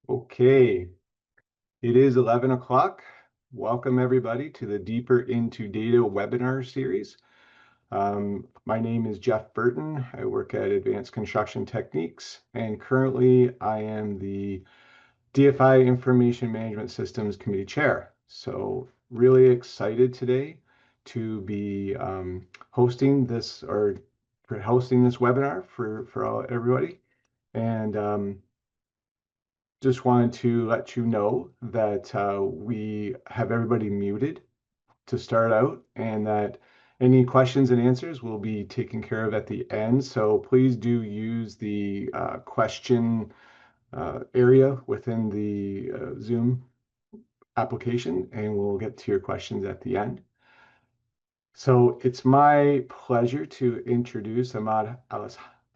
Okay, it is 11 o'clock. Welcome everybody to the Deeper into Data webinar series. My name is Jeff Burton. I work at Advanced Construction Techniques, and currently I am the DFI Information Management Systems Committee Chair. So really excited today to be hosting this webinar for everybody. And just wanted to let you know that we have everybody muted to start out, and that any questions and answers will be taken care of at the end. So please do use the question area within the Zoom application, and we'll get to your questions at the end. So it's my pleasure to introduce Ahmad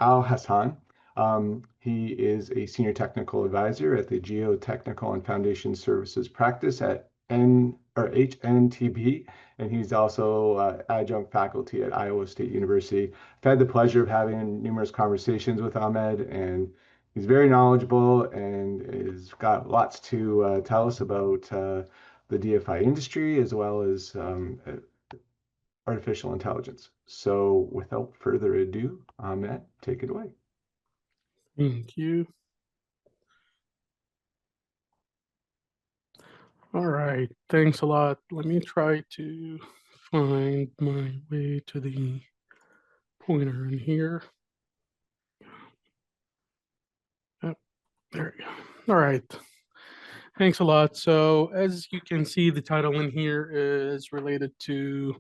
Alhasan. He is a senior technical advisor at the Geotechnical and Foundation Services practice at HNTB, and he's also adjunct faculty at Iowa State University. I've had the pleasure of having numerous conversations with Ahmed, and he's very knowledgeable and has got lots to tell us about the DFI industry as well as artificial intelligence. So without further ado, Ahmed, take it away. Thank you. All right, thanks a lot. Let me try to find my way to the pointer in here. Oh, there we go. All right. Thanks a lot. So as you can see, the title in here is related to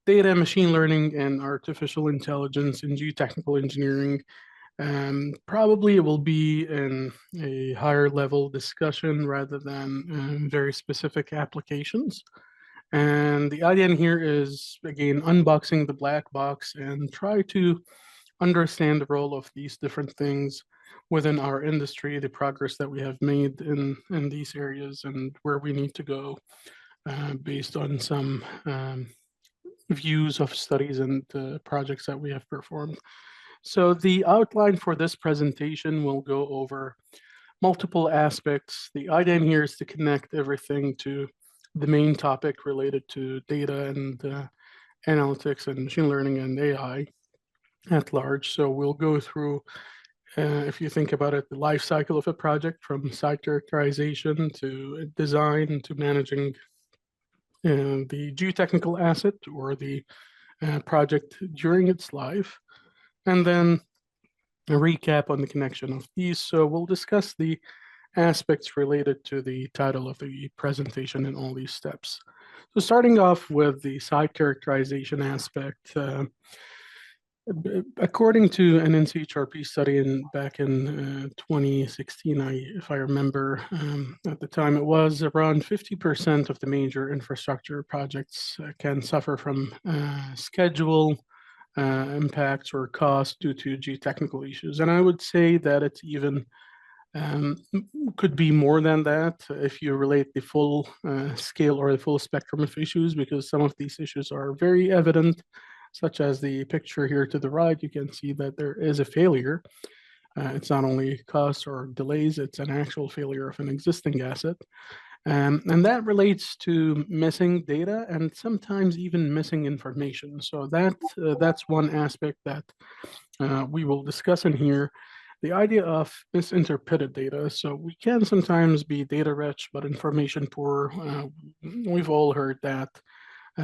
data, machine learning, and artificial intelligence in geotechnical engineering. Probably it will be in a higher level discussion rather than very specific applications. And the idea in here is, again, unboxing the black box and try to understand the role of these different things within our industry, the progress that we have made in these areas, and where we need to go based on some views of studies and projects that we have performed. So the outline for this presentation will go over multiple aspects. The idea in here is to connect everything to the main topic related to data and analytics and machine learning and AI at large. So we'll go through, if you think about it, the life cycle of a project from site characterization to design to managing the geotechnical asset or the project during its life, and then a recap on the connection of these. So we'll discuss the aspects related to the title of the presentation in all these steps. So starting off with the site characterization aspect, according to an NCHRP study back in 2016, if I remember, at the time it was around 50% of the major infrastructure projects can suffer from schedule impacts or costs due to geotechnical issues. And I would say that it's even could be more than that if you relate the full scale or the full spectrum of issues, because some of these issues are very evident, such as the picture here to the right. You can see that there is a failure. It's not only costs or delays, it's an actual failure of an existing asset. And that relates to missing data and sometimes even missing information. So that's one aspect that we will discuss in here. The idea of misinterpreted data. So we can sometimes be data rich, but information poor. We've all heard that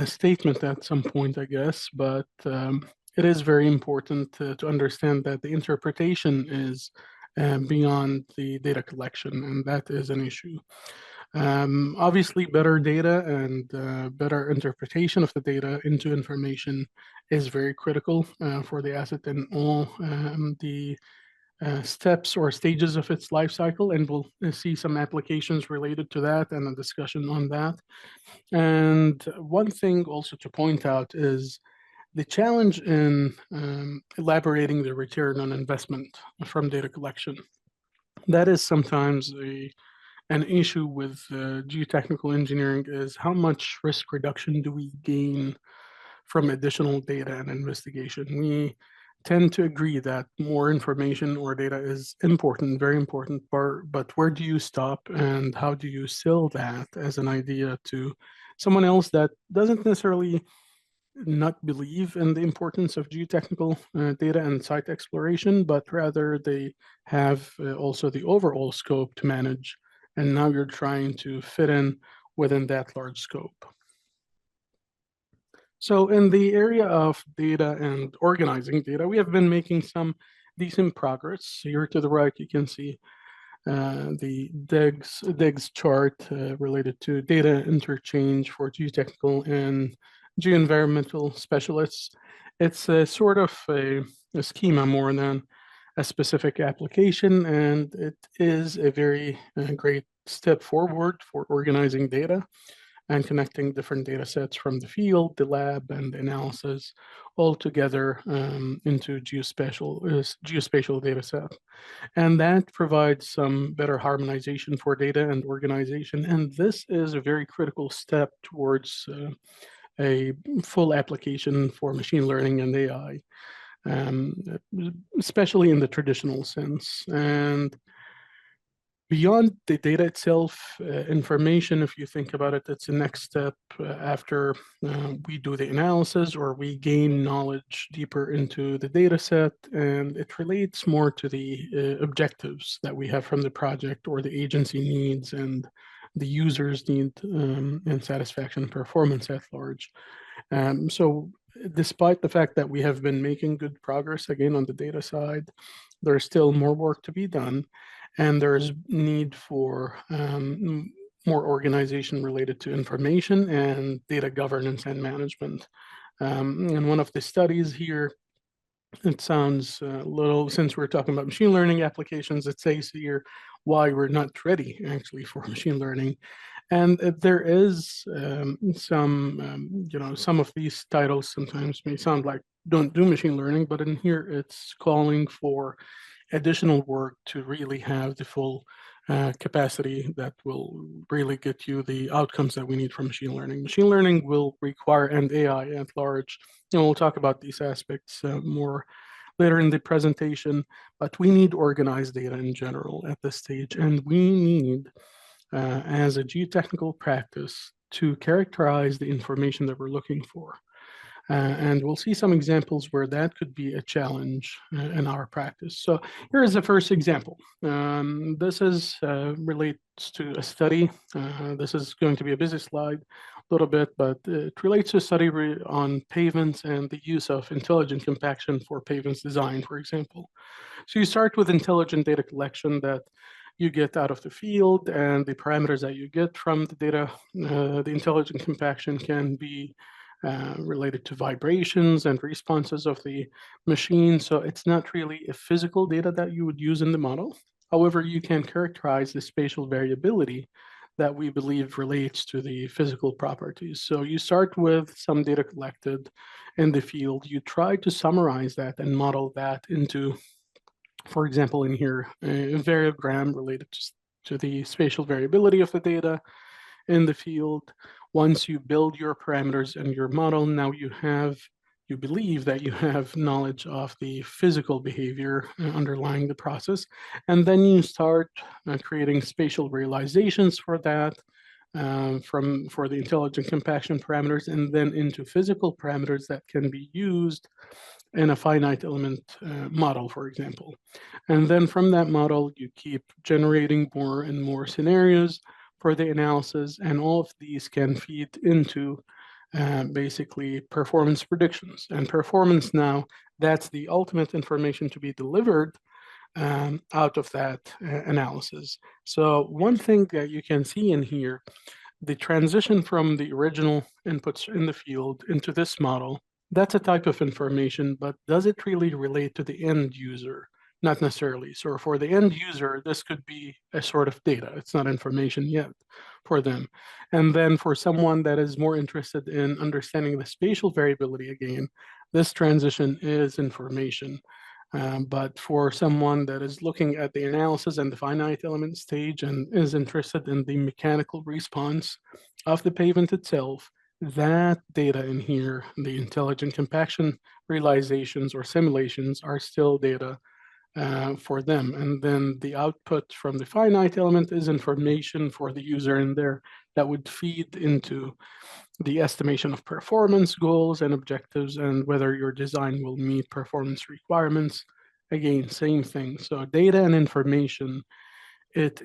statement at some point, I guess, but it is very important to understand that the interpretation is beyond the data collection, and that is an issue. Obviously, better data and better interpretation of the data into information is very critical for the asset in all the steps or stages of its life cycle, and we'll see some applications related to that and a discussion on that. And one thing also to point out is the challenge in elaborating the return on investment from data collection. That is sometimes an issue with geotechnical engineering, is how much risk reduction do we gain from additional data and investigation. We tend to agree that more information or data is important, very important, but where do you stop and how do you sell that as an idea to someone else that doesn't necessarily not believe in the importance of geotechnical data and site exploration, but rather they have also the overall scope to manage, and now you're trying to fit in within that large scope. So in the area of data and organizing data, we have been making some decent progress. Here to the right, you can see the DEGS chart related to data interchange for geotechnical and geoenvironmental specialists. It's a sort of a schema more than a specific application, and it is a very great step forward for organizing data and connecting different data sets from the field, the lab, and the analysis all together into geospatial data set. And that provides some better harmonization for data and organization. And this is a very critical step towards a full application for machine learning and AI, especially in the traditional sense. And beyond the data itself, information, if you think about it, it's the next step after we do the analysis or we gain knowledge deeper into the data set, and it relates more to the objectives that we have from the project or the agency needs and the user's need and satisfaction and performance at large. So despite the fact that we have been making good progress again on the data side, there's still more work to be done. And there's need for more organization related to information and data governance and management. In one of the studies here, it sounds a little, since we're talking about machine learning applications, it says here why we're not ready actually for machine learning. And there is some of these titles sometimes may sound like don't do machine learning, but in here it's calling for additional work to really have the full capacity that will really get you the outcomes that we need from machine learning. Machine learning will require, and AI at large, and we'll talk about these aspects more later in the presentation, but we need organized data in general at this stage, and we need, as a geotechnical practice, to characterize the information that we're looking for. And we'll see some examples where that could be a challenge in our practice. So here is the first example. This is relates to a study. This is going to be a busy slide a little bit, but it relates to a study on pavements and the use of intelligent compaction for pavements design, for example. So you start with intelligent data collection that you get out of the field, and the parameters that you get from the data, the intelligent compaction can be related to vibrations and responses of the machine. So it's not really a physical data that you would use in the model. However, you can characterize the spatial variability that we believe relates to the physical properties. So you start with some data collected in the field. You try to summarize that and model that into, for example, in here, a variogram related to the spatial variability of the data in the field. Once you build your parameters and your model, now you believe that you have knowledge of the physical behavior underlying the process. And then you start creating spatial realizations for that for the intelligent compaction parameters, and then into physical parameters that can be used in a finite element model, for example. And then from that model, you keep generating more and more scenarios for the analysis, and all of these can feed into basically performance predictions. And performance now, that's the ultimate information to be delivered out of that analysis. So one thing that you can see in here, the transition from the original inputs in the field into this model, that's a type of information, but does it really relate to the end user? Not necessarily. So for the end user, this could be a sort of data. It's not information yet for them. And then for someone that is more interested in understanding the spatial variability again, this transition is information. But for someone that is looking at the analysis and the finite element stage and is interested in the mechanical response of the pavement itself, that data in here, the intelligent compaction realizations or simulations, are still data for them. And then the output from the finite element is information for the user in there that would feed into the estimation of performance goals and objectives and whether your design will meet performance requirements. Again, same thing. So data and information, it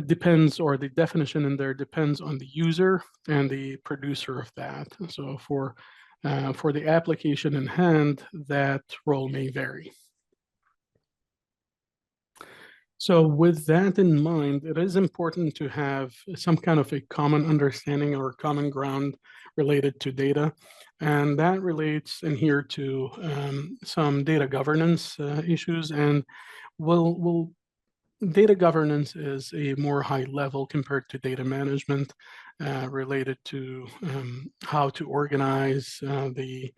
depends, or the definition in there depends on the user and the producer of that. So for the application in hand, that role may vary. So with that in mind, it is important to have some kind of a common understanding or common ground related to data. And that relates in here to some data governance issues. And data governance is a more high level compared to data management related to how to organize the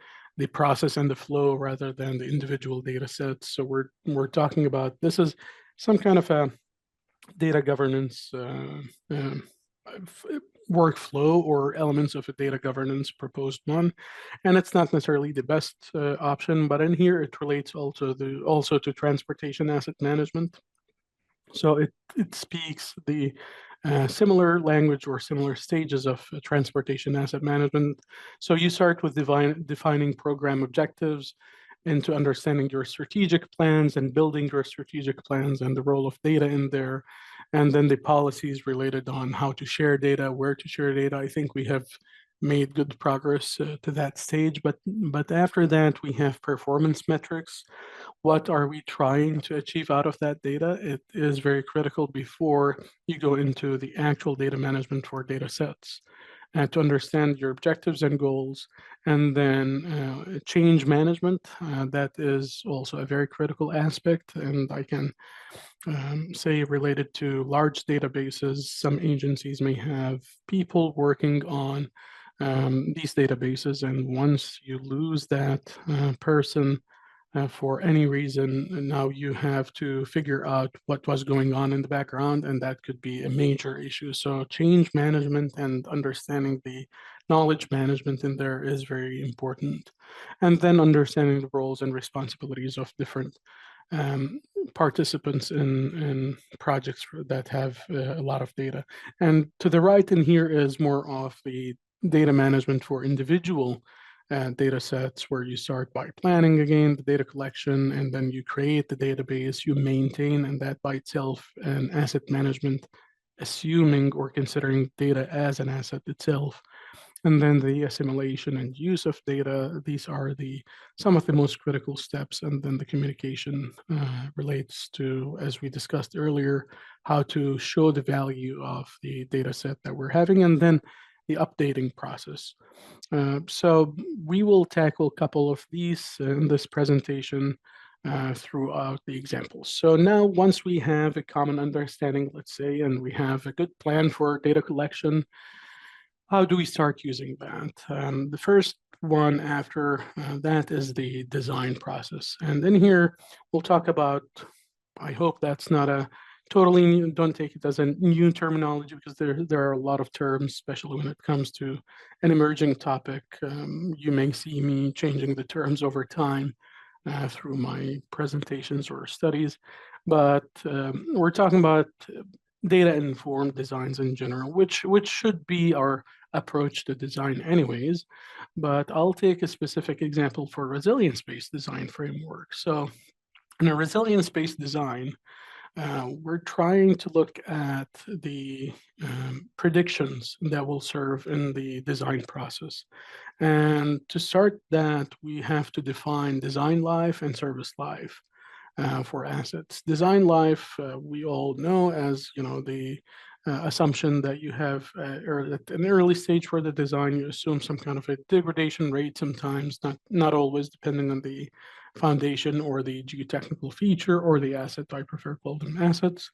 process and the flow rather than the individual data sets. So we're talking about, this is some kind of a data governance workflow or elements of a data governance proposed one, and it's not necessarily the best option, but in here it relates also to transportation asset management. So it speaks the similar language or similar stages of transportation asset management. So you start with defining program objectives, into understanding your strategic plans and building your strategic plans and the role of data in there, and then the policies related on how to share data, where to share data. I think we have made good progress to that stage, but after that we have performance metrics. What are we trying to achieve out of that data? It is very critical before you go into the actual data management for data sets. To understand your objectives and goals, and then change management. That is also a very critical aspect, and I can say related to large databases, some agencies may have people working on these databases, and once you lose that person for any reason, now you have to figure out what was going on in the background, and that could be a major issue. So change management and understanding the knowledge management in there is very important. And then understanding the roles and responsibilities of different participants in projects that have a lot of data. And to the right in here is more of the data management for individual data sets, where you start by planning again the data collection, and then you create the database, you maintain, and that by itself an asset management, assuming or considering data as an asset itself. And then the assimilation and use of data, these are some of the most critical steps. And then the communication relates to, as we discussed earlier, how to show the value of the data set that we're having, and then the updating process. So we will tackle a couple of these in this presentation throughout the examples. So now, once we have a common understanding, let's say, and we have a good plan for data collection, how do we start using that? The first one after that is the design process. And in here, we'll talk about, I hope that's not a totally new, don't take it as a new terminology, because there are a lot of terms, especially when it comes to an emerging topic. You may see me changing the terms over time through my presentations or studies, but we're talking about data-informed designs in general, which should be our approach to design anyways. But I'll take a specific example for resilience-based design framework. So in a resilience-based design, we're trying to look at the predictions that will serve in the design process. And to start that, we have to define design life and service life for assets. Design life, we all know as, the assumption that you have, or at an early stage for the design, you assume some kind of a degradation rate sometimes, not always, depending on the foundation or the geotechnical feature or the asset. I prefer call them assets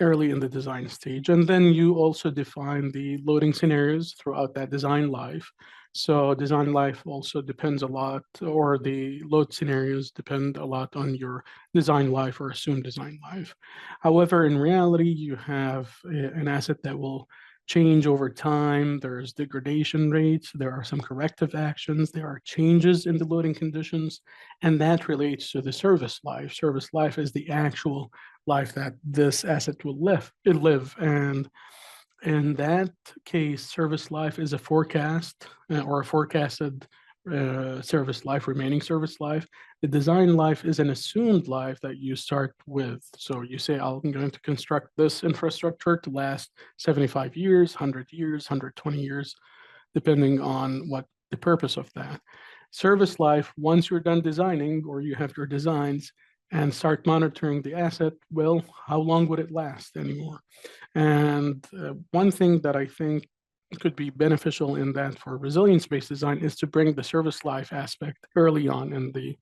early in the design stage. And then you also define the loading scenarios throughout that design life. So design life also depends a lot, or the load scenarios depend a lot on your design life or assumed design life. However, in reality, you have an asset that will change over time. There's degradation rates. There are some corrective actions. There are changes in the loading conditions, and that relates to the service life. Service life is the actual life that this asset will live. And in that case, service life is a forecast or a forecasted service life, remaining service life. The design life is an assumed life that you start with. So you say, I'm going to construct this infrastructure to last 75 years, 100 years, 120 years, depending on what the purpose of that. Service life, once you're done designing or you have your designs and start monitoring the asset, well, how long would it last anymore? And one thing that I think could be beneficial in that for resilience-based design is to bring the service life aspect early on in the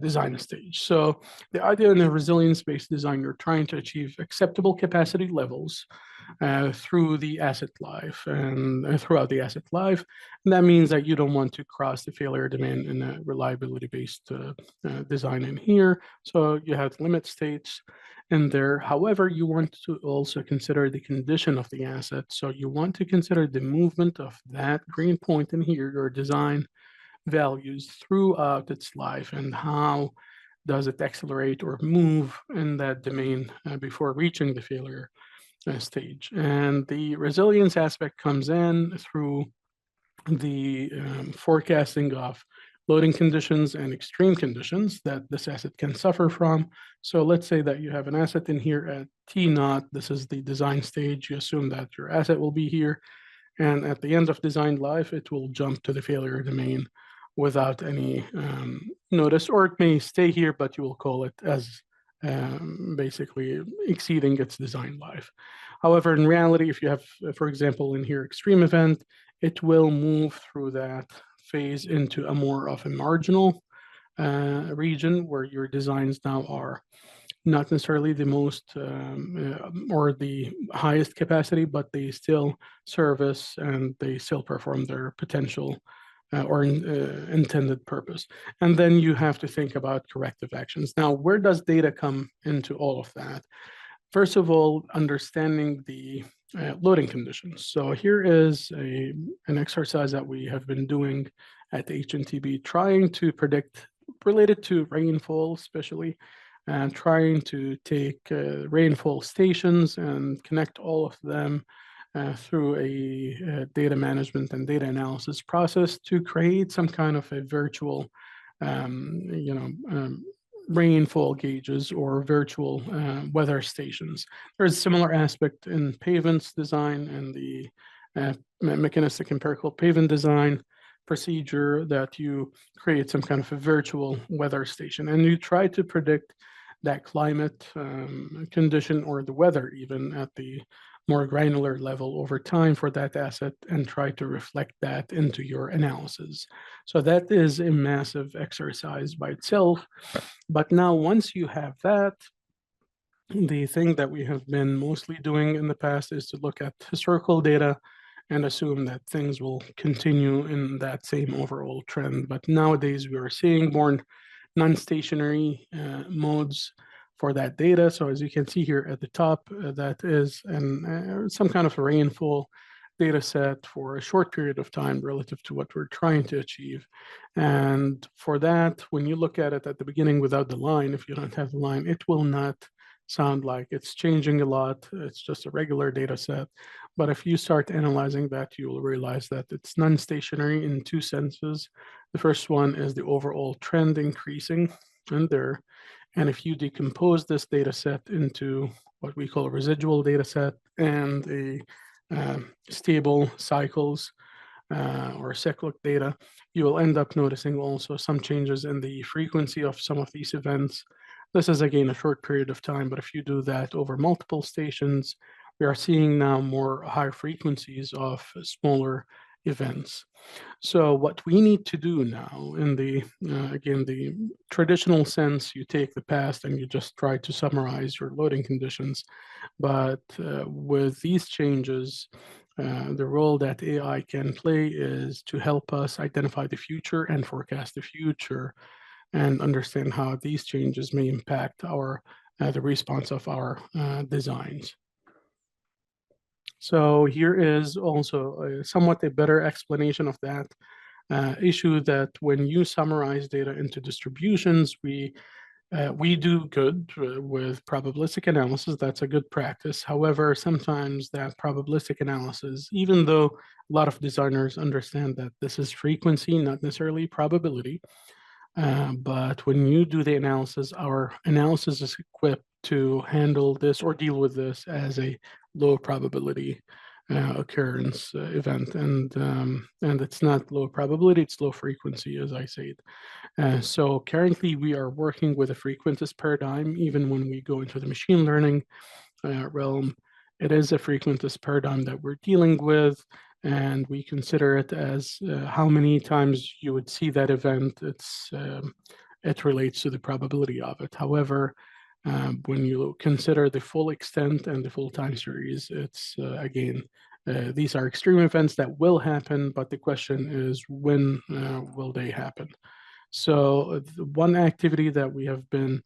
design stage. So the idea in a resilience-based design, you're trying to achieve acceptable capacity levels through the asset life and throughout the asset life. And that means that you don't want to cross the failure domain in a reliability-based design in here. So you have limit states in there. However, you want to also consider the condition of the asset. So you want to consider the movement of that green point in here, your design values throughout its life, and how does it accelerate or move in that domain before reaching the failure stage. And the resilience aspect comes in through the forecasting of loading conditions and extreme conditions that this asset can suffer from. So let's say that you have an asset in here at T naught. This is the design stage. You assume that your asset will be here. And at the end of design life, it will jump to the failure domain without any notice, or it may stay here, but you will call it as basically exceeding its design life. However, in reality, if you have, for example, in here, extreme event, it will move through that phase into a more of a marginal region where your designs now are not necessarily the most or the highest capacity, but they still service and they still perform their potential or intended purpose. And then you have to think about corrective actions. Now, where does data come into all of that? First of all, understanding the loading conditions. So here is an exercise that we have been doing at HNTB, trying to predict, related to rainfall especially, and trying to take rainfall stations and connect all of them through a data management and data analysis process to create some kind of a virtual, rainfall gauges or virtual weather stations. There's a similar aspect in pavements design and the mechanistic empirical pavement design procedure that you create some kind of a virtual weather station and you try to predict that climate condition or the weather even at the more granular level over time for that asset and try to reflect that into your analysis. So that is a massive exercise by itself. But now once you have that, the thing that we have been mostly doing in the past is to look at historical data and assume that things will continue in that same overall trend. But nowadays we are seeing more non-stationary modes for that data. So as you can see here at the top, that is some kind of a rainfall data set for a short period of time relative to what we're trying to achieve. And for that, when you look at it at the beginning without the line, if you don't have the line, it will not sound like it's changing a lot. It's just a regular data set. But if you start analyzing that, you will realize that it's non-stationary in two senses. The first one is the overall trend increasing in there. And if you decompose this data set into what we call a residual data set and a stable cycles or cyclic data, you will end up noticing also some changes in the frequency of some of these events. This is again a short period of time, but if you do that over multiple stations, we are seeing now more higher frequencies of smaller events. So what we need to do now in the, again, the traditional sense, you take the past and you just try to summarize your loading conditions. But with these changes, the role that AI can play is to help us identify the future and forecast the future and understand how these changes may impact our the response of our designs. So here is also somewhat a better explanation of that issue, that when you summarize data into distributions, we do good with probabilistic analysis. That's a good practice. However, sometimes that probabilistic analysis, even though a lot of designers understand that this is frequency, not necessarily probability, but when you do the analysis, our analysis is equipped to handle this or deal with this as a low probability occurrence event, and it's not low probability; it's low frequency, as I said. So currently, we are working with a frequentist paradigm. Even when we go into the machine learning realm, it is a frequentist paradigm that we're dealing with, and we consider it as how many times you would see that event. It relates to the probability of it. However, when you consider the full extent and the full time series, it's again, these are extreme events that will happen, but the question is, when will they happen? So one activity that we have been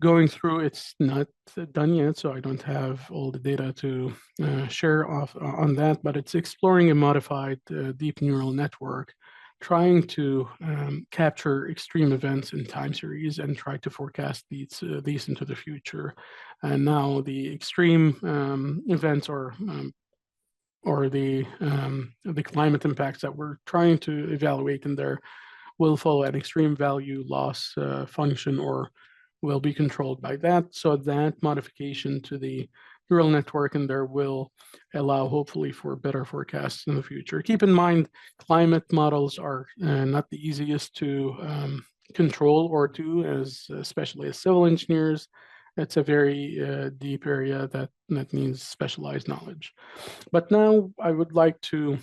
going through, it's not done yet, so I don't have all the data to share off on that, but it's exploring a modified deep neural network, trying to capture extreme events in time series and try to forecast these into the future. And now the extreme events or the climate impacts that we're trying to evaluate in there will follow an extreme value loss function, or will be controlled by that. So that modification to the neural network in there will allow, hopefully, for better forecasts in the future. Keep in mind, climate models are not the easiest to control or do, especially as civil engineers. It's a very deep area that needs specialized knowledge. But now I would like to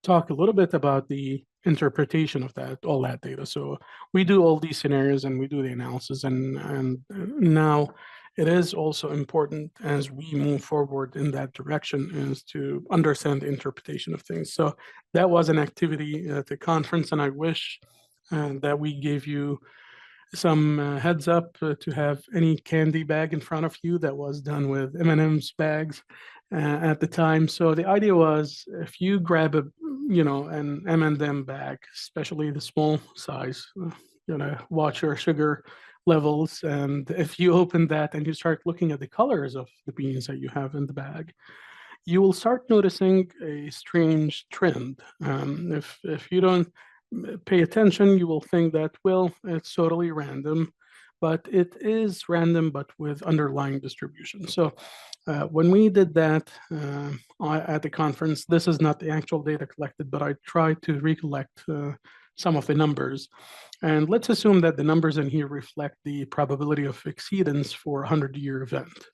talk a little bit about the interpretation of all that data. So we do all these scenarios and we do the analysis, and now it is also important, as we move forward in that direction, is to understand the interpretation of things. So that was an activity at the conference, and I wish that we gave you some heads up to have any candy bag in front of you. That was done with M&M's bags at the time. So the idea was, if you grab an M&M bag, especially the small size, watch your sugar levels. And if you open that and you start looking at the colors of the beans that you have in the bag, you will start noticing a strange trend. If you don't pay attention, you will think that, well, it's totally random, but it is random, but with underlying distribution. So when we did that at the conference, this is not the actual data collected, but I tried to recollect some of the numbers. And let's assume that the numbers in here reflect the probability of exceedance for a 100-year event.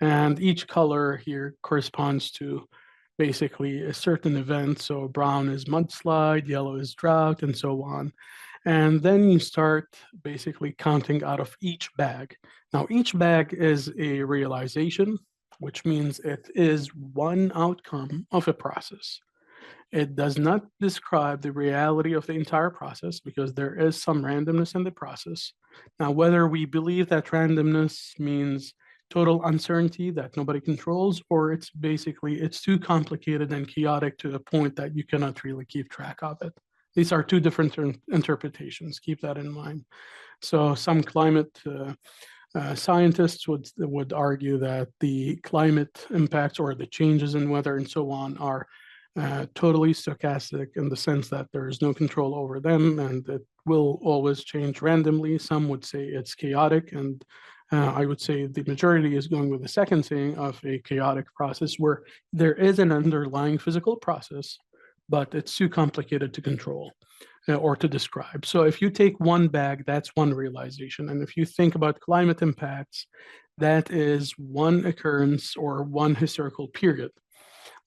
And each color here corresponds to basically a certain event. So brown is mudslide, yellow is drought, and so on. And then you start basically counting out of each bag. Now, each bag is a realization, which means it is one outcome of a process. It does not describe the reality of the entire process, because there is some randomness in the process. Now, whether we believe that randomness means total uncertainty that nobody controls, or it's too complicated and chaotic to the point that you cannot really keep track of it. These are two different interpretations. Keep that in mind. So some climate scientists would argue that the climate impacts, or the changes in weather and so on, are totally stochastic, in the sense that there is no control over them and it will always change randomly. Some would say it's chaotic, and I would say the majority is going with the second saying of a chaotic process, where there is an underlying physical process, but it's too complicated to control or to describe. So if you take one bag, that's one realization. And if you think about climate impacts, that is one occurrence or one historical period.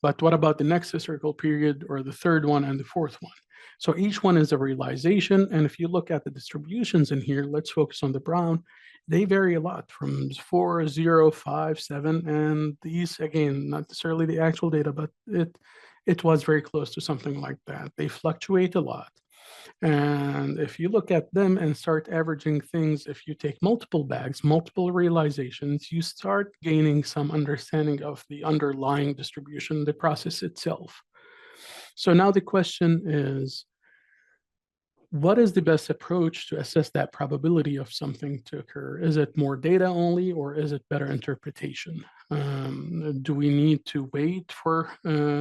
But what about the next historical period, or the third one and the fourth one? So each one is a realization. And if you look at the distributions in here, let's focus on the brown. They vary a lot, from 4, 0, 5, 7. And these, again, not necessarily the actual data, but it was very close to something like that. They fluctuate a lot. And if you look at them and start averaging things, if you take multiple bags, multiple realizations, you start gaining some understanding of the underlying distribution, the process itself. So now the question is, what is the best approach to assess that probability of something to occur? Is it more data only, or is it better interpretation? Do we need to wait for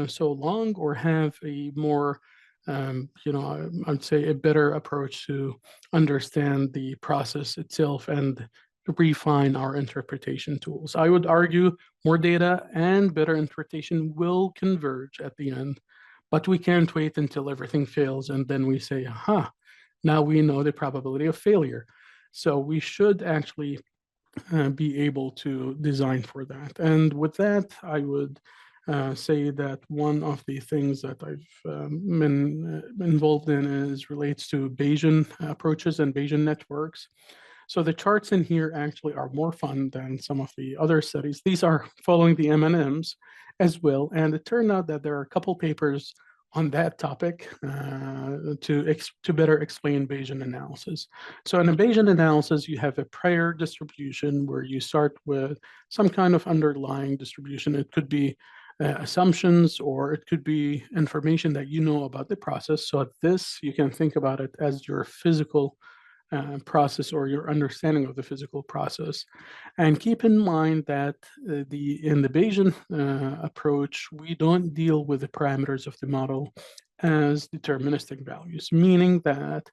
so long, or have a more, I'd say a better approach to understand the process itself and refine our interpretation tools? I would argue more data and better interpretation will converge at the end, but we can't wait until everything fails and then we say, now we know the probability of failure. So we should actually be able to design for that. And with that, I would say that one of the things that I've been involved in relates to Bayesian approaches and Bayesian networks. So the charts in here actually are more fun than some of the other studies. These are following the M&Ms as well. And it turned out that there are a couple papers on that topic to better explain Bayesian analysis. So in a Bayesian analysis, you have a prior distribution where you start with some kind of underlying distribution. It could be assumptions, or it could be information that you know about the process. So this, you can think about it as your physical process, or your understanding of the physical process. And keep in mind that in the Bayesian approach, we don't deal with the parameters of the model as deterministic values, meaning that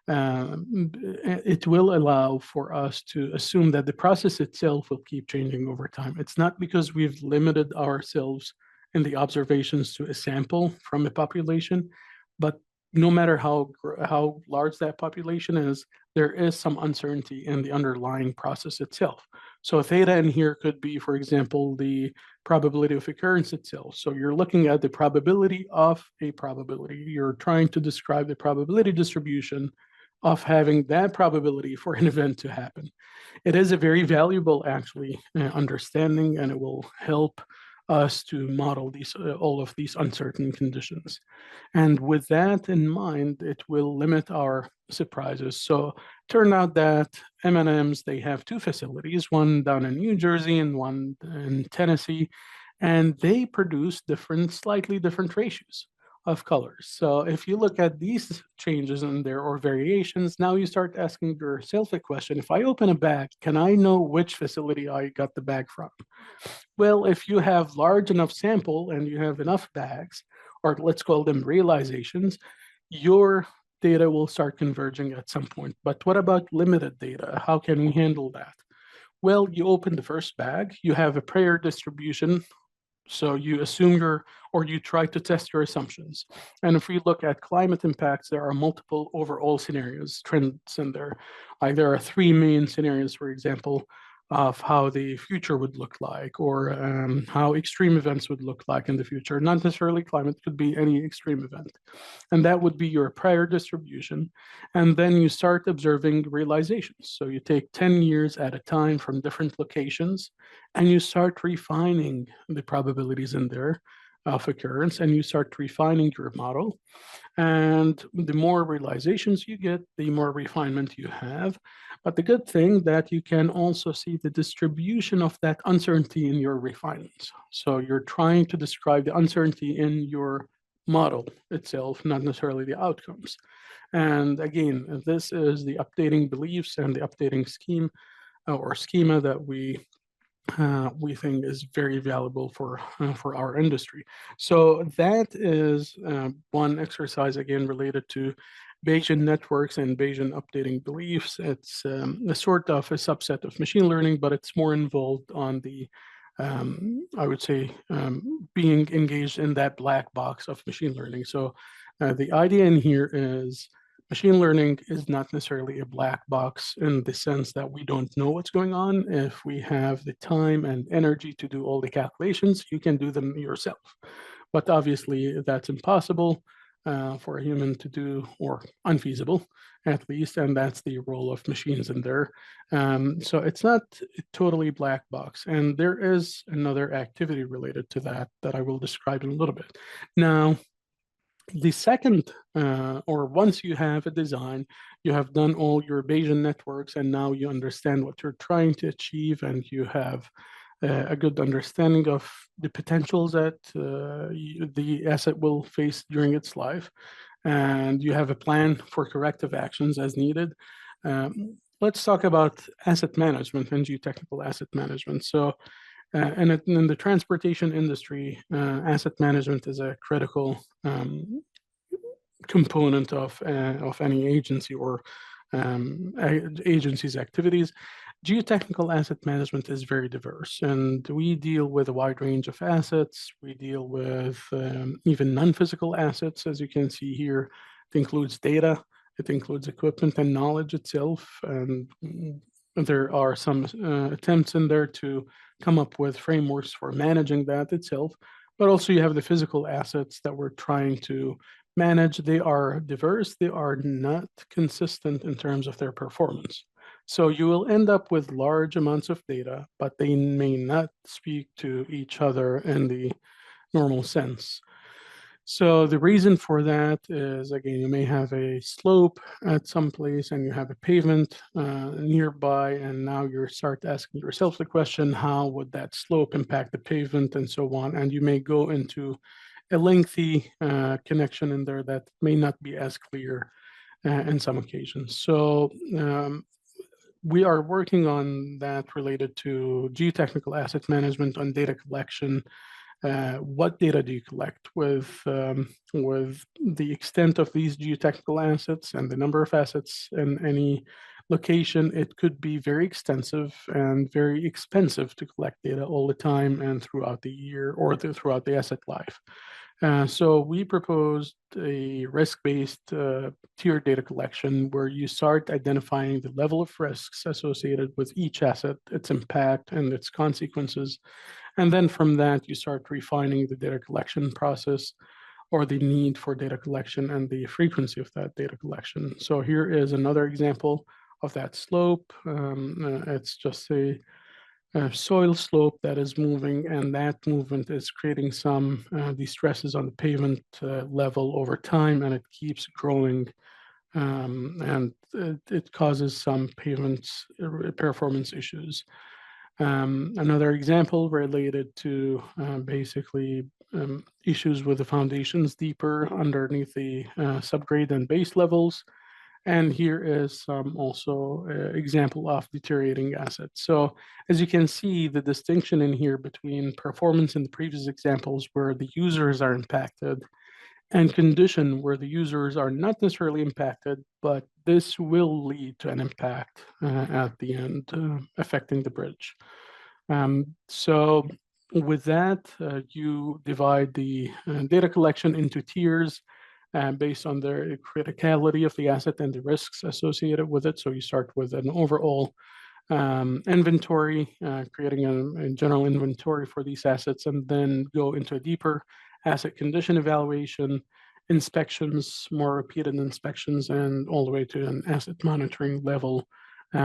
it will allow for us to assume that the process itself will keep changing over time. It's not because we've limited ourselves in the observations to a sample from a population, but no matter how large that population is, there is some uncertainty in the underlying process itself. So theta in here could be, for example, the probability of occurrence itself. So you're looking at the probability of a probability. You're trying to describe the probability distribution of having that probability for an event to happen. It is a very valuable, actually, understanding, and it will help us to model all of these uncertain conditions. And with that in mind, it will limit our surprises. So turned out that M&Ms, they have two facilities, one down in New Jersey and one in Tennessee, and they produce slightly different ratios of colors. So if you look at these changes in there, or variations, now you start asking yourself a question: if I open a bag, can I know which facility I got the bag from? Well, if you have large enough sample and you have enough bags, or let's call them realizations, your data will start converging at some point. But what about limited data? How can we handle that? Well, you open the first bag, you have a prior distribution. So you assume you try to test your assumptions. And if we look at climate impacts, there are multiple overall scenarios, trends in there. Like there are three main scenarios, for example, of how the future would look like, or how extreme events would look like in the future. Not necessarily climate, could be any extreme event. And that would be your prior distribution. And then you start observing realizations. So you take 10 years at a time from different locations, and you start refining the probabilities in there of occurrence, and you start refining your model. And the more realizations you get, the more refinement you have. But the good thing that you can also see the distribution of that uncertainty in your refinements. So you're trying to describe the uncertainty in your model itself, not necessarily the outcomes. And again, this is the updating beliefs and the updating scheme or schema that we think is very valuable for our industry. So that is one exercise, again, related to Bayesian networks and Bayesian updating beliefs. It's a sort of a subset of machine learning, but it's more involved on the, I would say, being engaged in that black box of machine learning. So the idea in here is machine learning is not necessarily a black box in the sense that we don't know what's going on. If we have the time and energy to do all the calculations, you can do them yourself. But obviously, that's impossible for a human to do, or unfeasible at least, and that's the role of machines in there. So it's not a totally black box. And there is another activity related to that I will describe in a little bit. Now, The second, or once you have a design, you have done all your Bayesian networks, and now you understand what you're trying to achieve, and you have a good understanding of the potentials that the asset will face during its life, and you have a plan for corrective actions as needed. Let's talk about asset management and geotechnical asset management. So, and in the transportation industry, asset management is a critical component of any agency or agency's activities. Geotechnical asset management is very diverse, and we deal with a wide range of assets. We deal with even non-physical assets, as you can see here. It includes data, it includes equipment and knowledge itself, and there are some attempts in there to come up with frameworks for managing that itself. But also you have the physical assets that we're trying to manage. They are diverse, they are not consistent in terms of their performance. So you will end up with large amounts of data, but they may not speak to each other in the normal sense. So the reason for that is, again, you may have a slope at some place and you have a pavement nearby, and now you start asking yourself the question, how would that slope impact the pavement and so on? And you may go into a lengthy connection in there that may not be as clear in some occasions. So we are working on that related to geotechnical asset management on data collection. What data do you collect with the extent of these geotechnical assets and the number of assets in any location? It could be very extensive and very expensive to collect data all the time and throughout the year or throughout the asset life. So we proposed a risk-based tiered data collection where you start identifying the level of risks associated with each asset, its impact and its consequences. And then from that, you start refining the data collection process or the need for data collection and the frequency of that data collection. So here is another example of that slope. It's just a soil slope that is moving, and that movement is creating some distresses on the pavement level over time, and it keeps growing, and it causes some pavement performance issues. Another example related to basically issues with the foundations deeper underneath the subgrade and base levels. And here is some also example of deteriorating assets. So as you can see, the distinction in here between performance in the previous examples where the users are impacted and condition where the users are not necessarily impacted, but this will lead to an impact at the end affecting the bridge. So with that, you divide the data collection into tiers based on the criticality of the asset and the risks associated with it. So you start with an overall inventory, creating a general inventory for these assets, and then go into a deeper asset condition evaluation, inspections, more repeated inspections, and all the way to an asset monitoring level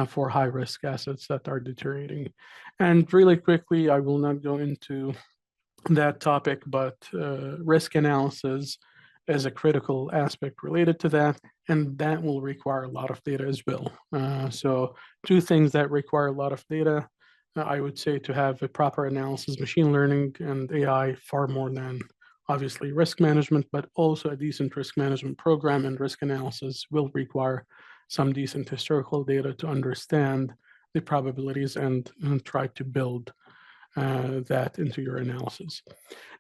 for high-risk assets that are deteriorating. And really quickly, I will not go into that topic, but risk analysis is a critical aspect related to that, and that will require a lot of data as well. So two things that require a lot of data, I would say, to have a proper analysis, machine learning and AI far more than obviously risk management, but also a decent risk management program and risk analysis will require some decent historical data to understand the probabilities and try to build that into your analysis.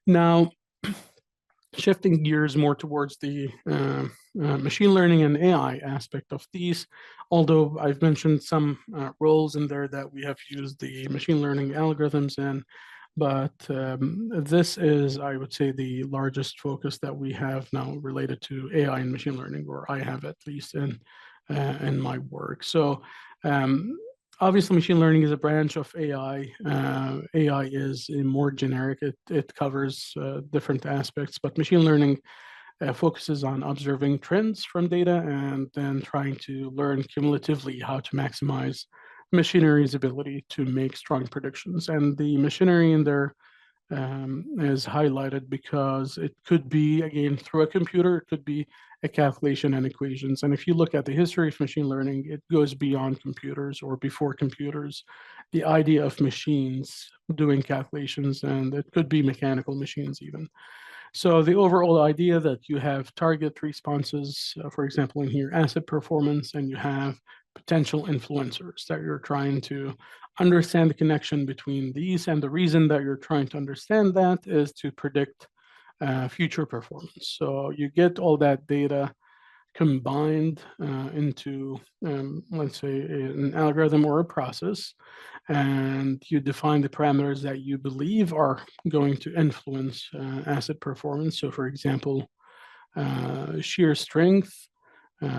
Now, shifting gears more towards the machine learning and AI aspect of these, although I've mentioned some roles in there that we have used the machine learning algorithms in, but this is, I would say, the largest focus that we have now related to AI and machine learning, or I have at least in my work. So obviously, machine learning is a branch of AI. AI is more generic. It covers different aspects, but machine learning focuses on observing trends from data and then trying to learn cumulatively how to maximize machinery's ability to make strong predictions. And the machinery in there is highlighted because it could be, again, through a computer, it could be a calculation and equations. And if you look at the history of machine learning, it goes beyond computers or before computers. The idea of machines doing calculations, and it could be mechanical machines even. So the overall idea that you have target responses, for example, in here, asset performance, and you have potential influencers that you're trying to understand the connection between these. And the reason that you're trying to understand that is to predict future performance. So you get all that data combined into, let's say, an algorithm or a process, and you define the parameters that you believe are going to influence asset performance. So, for example, shear strength,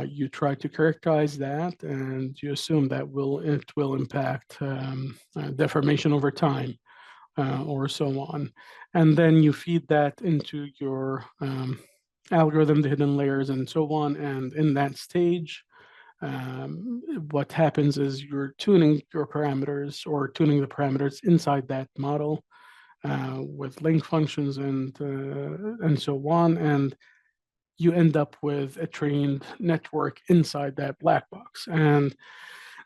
you try to characterize that, and you assume that it will impact deformation over time, or so on. And then you feed that into your algorithm, the hidden layers, and so on. And in that stage, what happens is you're tuning your parameters or tuning the parameters inside that model with link functions and so on. And you end up with a trained network inside that black box. And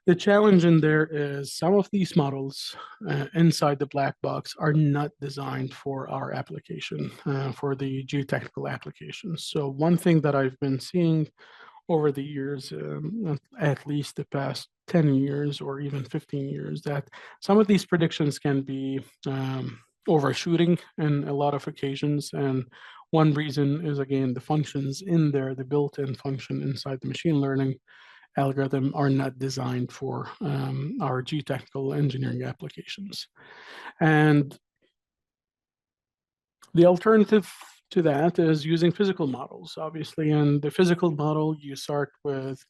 the challenge in there is some of these models inside the black box are not designed for our application, for the geotechnical applications. So one thing that I've been seeing over the years, at least the past 10 years or even 15 years, that some of these predictions can be overshooting in a lot of occasions. And one reason is, again, the functions in there, the built-in function inside the machine learning algorithm are not designed for our geotechnical engineering applications. And the alternative to that is using physical models, obviously. And the physical model, you start with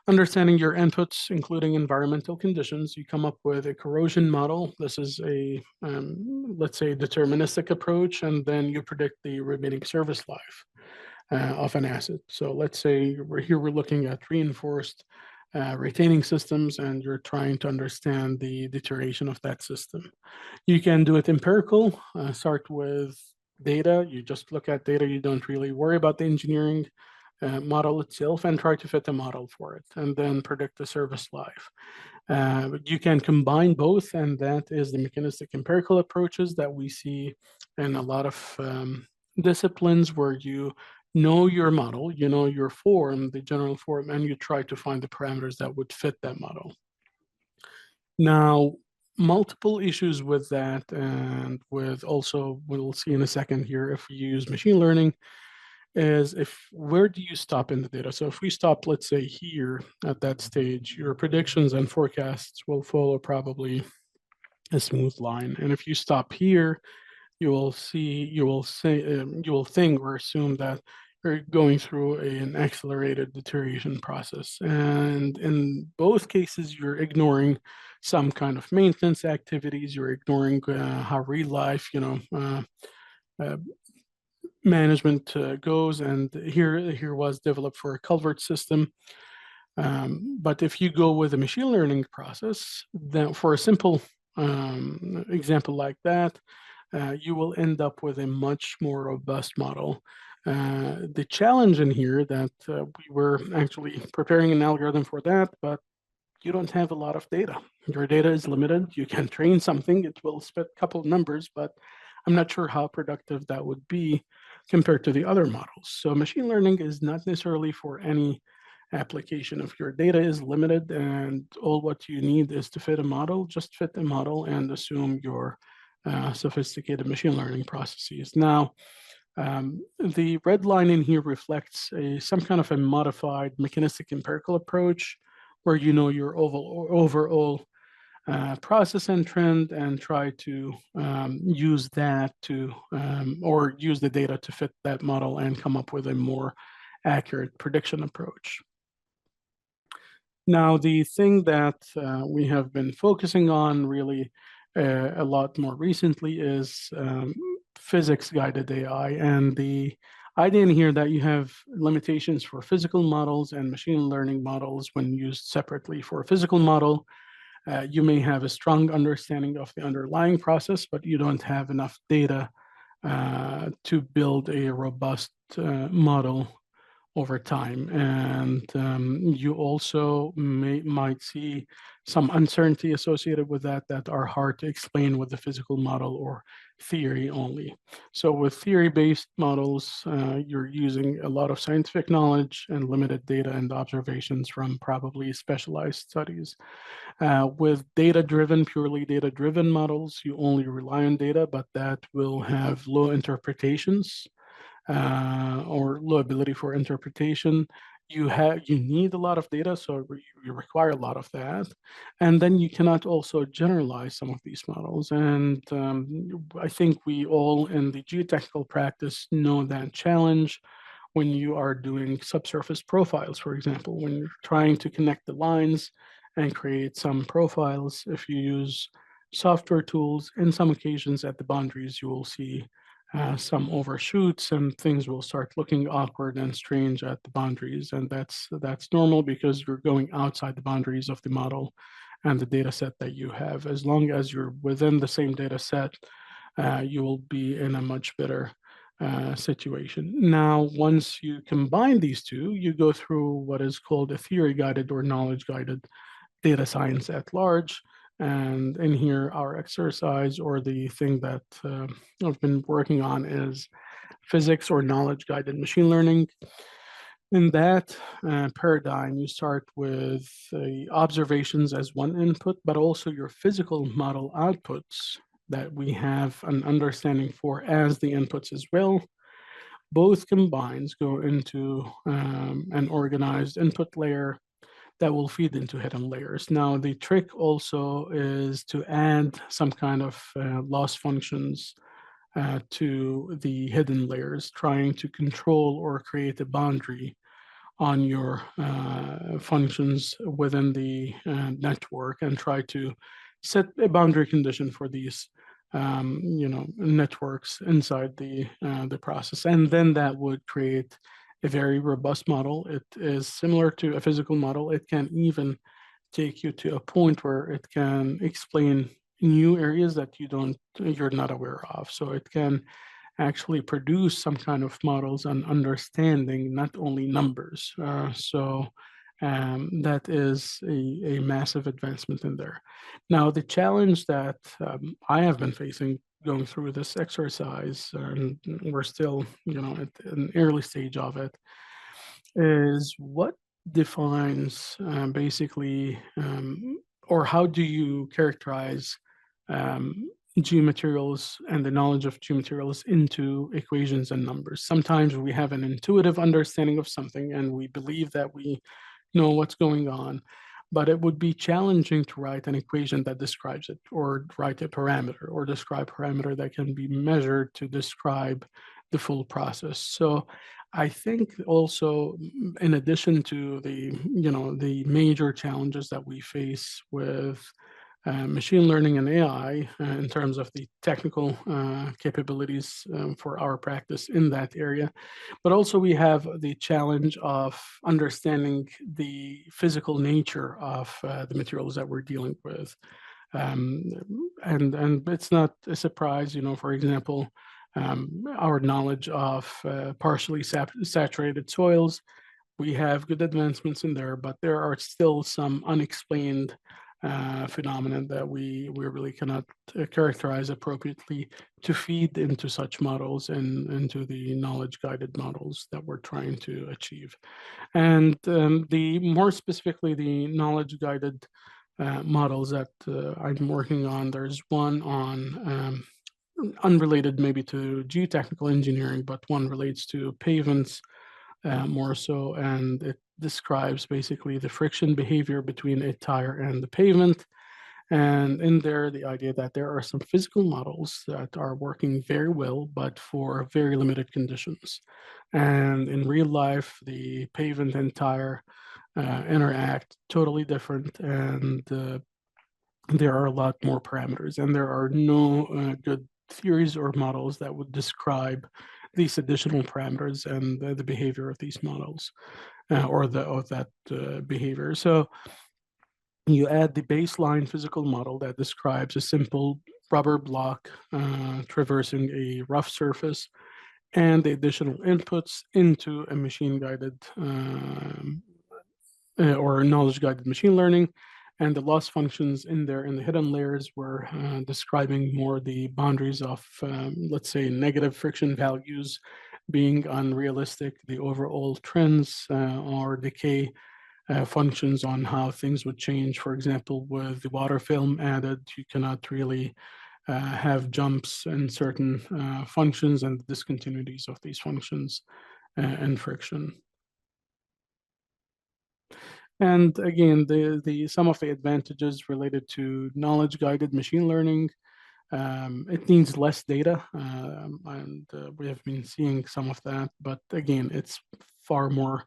understanding your inputs, including environmental conditions. You come up with a corrosion model. This is a, let's say, deterministic approach, and then you predict the remaining service life of an asset. So let's say we're looking at reinforced retaining systems, and you're trying to understand the deterioration of that system. You can do it empirical, start with data. You just look at data. You don't really worry about the engineering model itself, and try to fit a model for it, and then predict the service life. But you can combine both, and that is the mechanistic empirical approaches that we see in a lot of disciplines, where you know your model, you know your form, the general form, and you try to find the parameters that would fit that model. Now, multiple issues with that, and with also, we'll see in a second here, if we use machine learning, is where do you stop in the data? So if we stop, let's say, here at that stage, your predictions and forecasts will follow probably a smooth line. And if you stop here, you will think or assume that you're going through an accelerated deterioration process. And in both cases, you're ignoring some kind of maintenance activities. You're ignoring how real life, management goes. And here was developed for a culvert system. But if you go with a machine learning process, then for a simple example like that, you will end up with a much more robust model. The challenge in here that we were actually preparing an algorithm for that, but you don't have a lot of data. Your data is limited. You can train something, it will spit a couple of numbers, but I'm not sure how productive that would be compared to the other models. So machine learning is not necessarily for any application. If your data is limited and all what you need is to fit a model, just fit the model and assume your sophisticated machine learning processes. Now, the red line in here reflects some kind of a modified mechanistic empirical approach, where you know your overall process and trend, and try to use that to, or use the data to fit that model and come up with a more accurate prediction approach. Now, the thing that we have been focusing on really a lot more recently is physics-guided AI. And the idea in here that you have limitations for physical models and machine learning models when used separately. For a physical model, You may have a strong understanding of the underlying process, but you don't have enough data to build a robust model over time. And you also might see some uncertainty associated with that are hard to explain with the physical model or theory only. So with theory-based models, you're using a lot of scientific knowledge and limited data and observations from probably specialized studies. With data-driven, purely data-driven models, you only rely on data, but that will have low interpretations or low ability for interpretation. You need a lot of data, so you require a lot of that, and then you cannot also generalize some of these models. And I think we all in the geotechnical practice know that challenge when you are doing subsurface profiles, for example, when you're trying to connect the lines and create some profiles. If you use software tools, in some occasions at the boundaries, you will see some overshoots and things will start looking awkward and strange at the boundaries. And that's normal because you're going outside the boundaries of the model and the data set that you have. As long as you're within the same data set, you will be in a much better situation. Now, once you combine these two, you go through what is called a theory-guided or knowledge-guided data science at large. And in here, our exercise or the thing that I've been working on is physics or knowledge-guided machine learning. In that paradigm, you start with observations as one input, but also your physical model outputs that we have an understanding for as the inputs as well. Both combines go into an organized input layer that will feed into hidden layers. Now, the trick also is to add some kind of loss functions to the hidden layers, trying to control or create a boundary on your functions within the network and try to set a boundary condition for these networks inside the process. And then that would create a very robust model. It is similar to a physical model. It can even take you to a point where it can explain new areas that you're not aware of. So it can actually produce some kind of models and understanding, not only numbers. That is a massive advancement in there. Now, the challenge that I have been facing going through this exercise, and we're still, at an early stage of it, is what defines basically, or how do you characterize geomaterials and the knowledge of geomaterials into equations and numbers? Sometimes we have an intuitive understanding of something and we believe that we know what's going on, but it would be challenging to write an equation that describes it, or write a parameter, or describe parameter that can be measured to describe the full process. So I think also, in addition to the major challenges that we face with machine learning and AI in terms of the technical capabilities for our practice in that area. But also we have the challenge of understanding the physical nature of the materials that we're dealing with. And it's not a surprise, for example, our knowledge of partially saturated soils. We have good advancements in there, but there are still some unexplained phenomenon that we really cannot characterize appropriately to feed into such models and into the knowledge-guided models that we're trying to achieve. And the more specifically, the knowledge-guided models that I'm working on, there's one on unrelated maybe to geotechnical engineering, but one relates to pavements more so, and it describes basically the friction behavior between a tire and the pavement. And in there, the idea that there are some physical models that are working very well, but for very limited conditions. And in real life, the pavement and tire interact totally different, and there are a lot more parameters, and there are no good theories or models that would describe these additional parameters and the behavior of these models or of that behavior. So You add the baseline physical model that describes a simple rubber block traversing a rough surface, and the additional inputs into a machine-guided or knowledge-guided machine learning. And the loss functions in there in the hidden layers were describing more the boundaries of, let's say, negative friction values being unrealistic, the overall trends or decay functions on how things would change. For example, with the water film added, you cannot really have jumps in certain functions and discontinuities of these functions and friction. And again, some of the advantages related to knowledge-guided machine learning, it needs less data, and we have been seeing some of that. But again, it's far more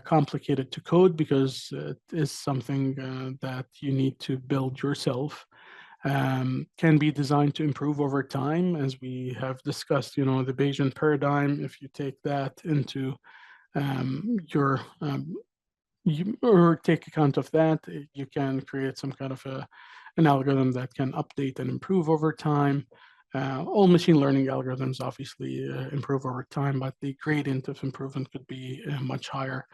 complicated to code because it is something that you need to build yourself. Can be designed to improve over time, as we have discussed. You know, the Bayesian paradigm. If you take that into your or take account of that, you can create some kind of an algorithm that can update and improve over time. All machine learning algorithms obviously improve over time, but the gradient of improvement could be much higher.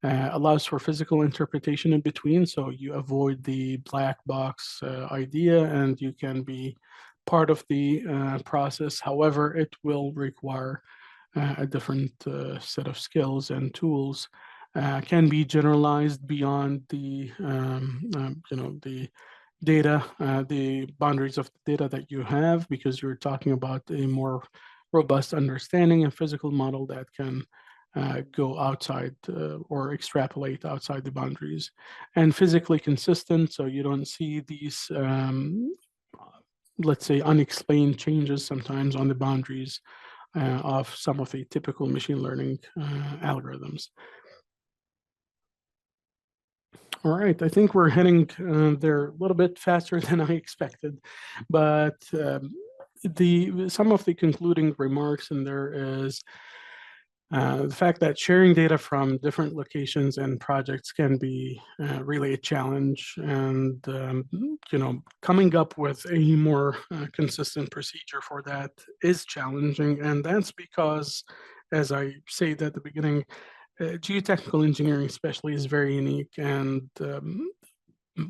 Allows for physical interpretation in between, so you avoid the black box idea and you can be part of the process. However, it will require a different set of skills and tools. Can be generalized beyond the the data, the boundaries of the data that you have, because you're talking about a more robust understanding and physical model that can go outside or extrapolate outside the boundaries, and physically consistent, so you don't see these let's say unexplained changes sometimes on the boundaries of some of the typical machine learning algorithms. All right, I think we're heading there a little bit faster than I expected, but some of the concluding remarks in there is the fact that sharing data from different locations and projects can be really a challenge, and coming up with a more consistent procedure for that is challenging, and that's because, as I said at the beginning, geotechnical engineering especially is very unique, and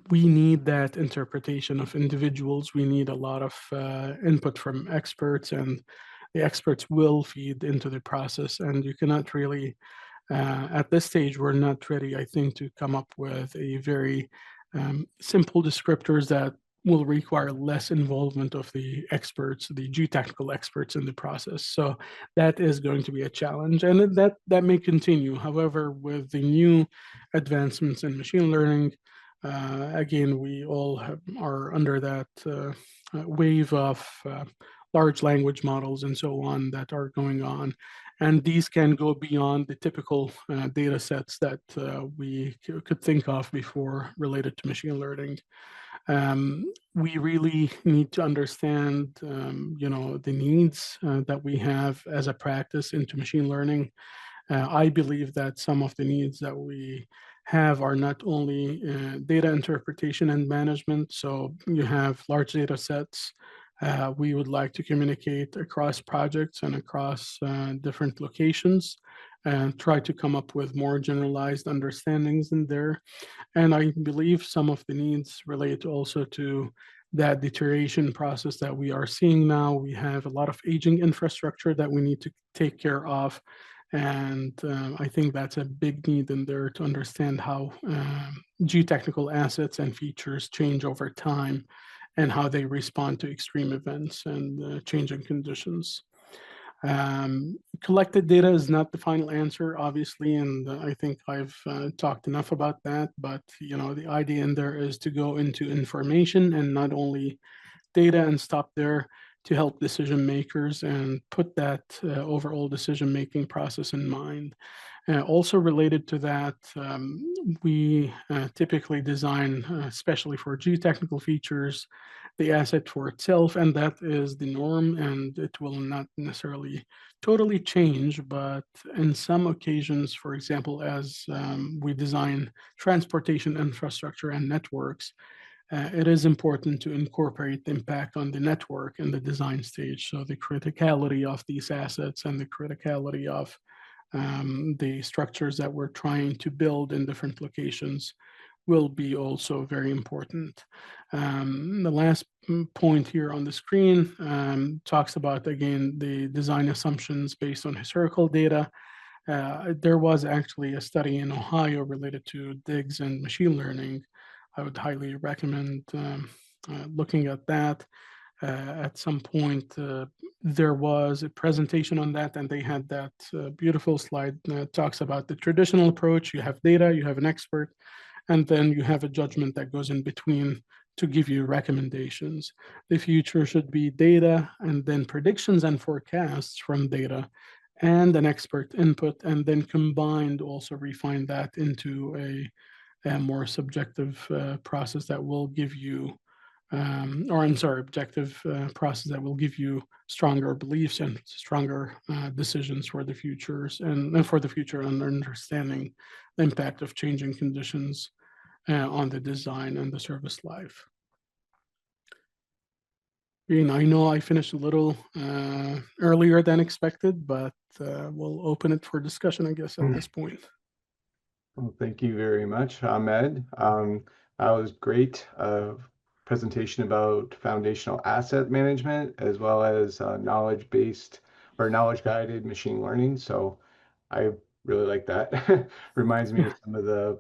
we need that interpretation of individuals. We need a lot of input from experts, and the experts will feed into the process, and you cannot really, at this stage, we're not ready, I think, to come up with a very simple descriptors that will require less involvement of the experts, the geotechnical experts in the process. So that is going to be a challenge, and that may continue. However, with the new advancements in machine learning, again, we all are under that wave of large language models and so on that are going on. And these can go beyond the typical data sets that we could think of before related to machine learning. We really need to understand, the needs that we have as a practice into machine learning. I believe that some of the needs that we have are not only data interpretation and management. So you have large data sets. We would like to communicate across projects and across different locations and try to come up with more generalized understandings in there. And I believe some of the needs relate also to that deterioration process that we are seeing now. We have a lot of aging infrastructure that we need to take care of. And I think that's a big need in there to understand how geotechnical assets and features change over time and how they respond to extreme events and changing conditions. Collected data is not the final answer, obviously, and I think I've talked enough about that, but the idea in there is to go into information and not only data and stop there, to help decision makers and put that overall decision-making process in mind. Also related to that, we typically design, especially for geotechnical features, the asset for itself, and that is the norm, and it will not necessarily totally change, but in some occasions, for example, as we design transportation infrastructure and networks, it is important to incorporate the impact on the network in the design stage. So the criticality of these assets and the criticality of the structures that we're trying to build in different locations will be also very important. The last point here on the screen talks about, again, the design assumptions based on historical data. There was actually a study in Ohio related to digs and machine learning. I would highly recommend looking at that. At some point, there was a presentation on that, and they had that beautiful slide that talks about the traditional approach. You have data, you have an expert, and then you have a judgment that goes in between to give you recommendations. The future should be data, and then predictions and forecasts from data, and an expert input, and then combined also refine that into a more subjective process that will give you, objective process that will give you stronger beliefs and stronger decisions for the futures and for the future, and understanding the impact of changing conditions on the design and the service life. I know I finished a little earlier than expected, but we'll open it for discussion, I guess, at this point. Well, thank you very much, Ahmed. That was great. Presentation about foundational asset management as well as knowledge-based or knowledge-guided machine learning. So I really like that. Reminds me of some of the